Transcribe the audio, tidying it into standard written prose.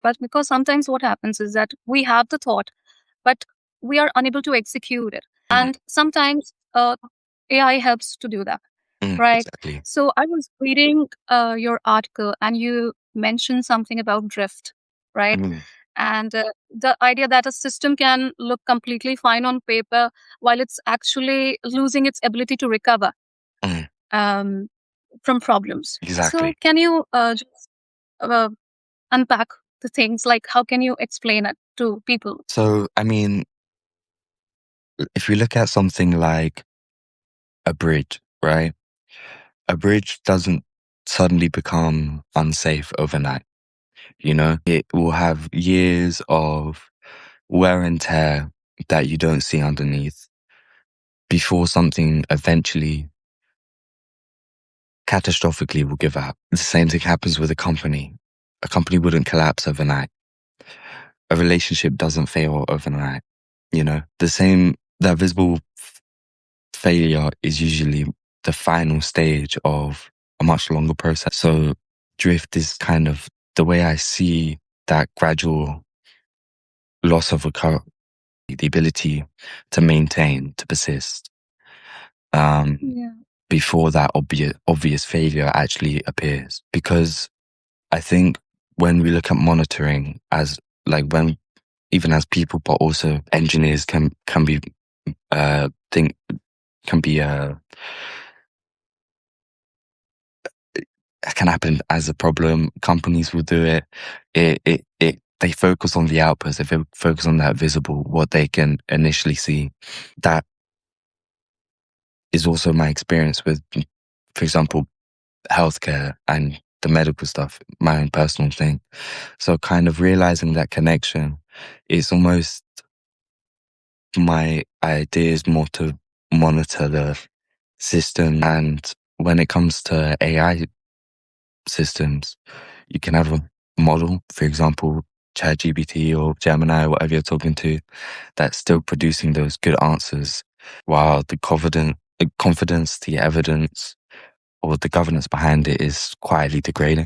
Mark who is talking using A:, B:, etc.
A: But because sometimes what happens is that we have the thought, but we are unable to execute it. And sometimes AI helps to do that, right?
B: Exactly.
A: So I was reading your article and you mentioned something about drift, right? And the idea that a system can look completely fine on paper while it's actually losing its ability to recover um, from problems. So
B: Exactly.
A: can you just uh, unpack the things? Like, how can you explain it to people?
B: So, I mean, if you look at something like a bridge, right? A bridge doesn't suddenly become unsafe overnight. You know, it will have years of wear and tear that you don't see underneath before something eventually catastrophically will give out. The same thing happens with a company. A company wouldn't collapse overnight. A relationship doesn't fail overnight. You know, that visible failure is usually the final stage of a much longer process. So drift is kind of the way I see that gradual loss of the ability to maintain, to persist,
A: Yeah.
B: before that obvious failure actually appears. Because I think when we look at monitoring as even as people, but also engineers can be think can be can happen as a problem. Companies will do it. They focus on the outputs. They focus on that visible, what they can initially see. That is also my experience with, for example, healthcare and the medical stuff, my own personal thing. So kind of realizing that connection is almost my idea is more to monitor the system. And when it comes to AI systems, you can have a model, for example, ChatGPT or Gemini, whatever you're talking to, that's still producing those good answers, while the confidence, the evidence, or the governance behind it is quietly degrading.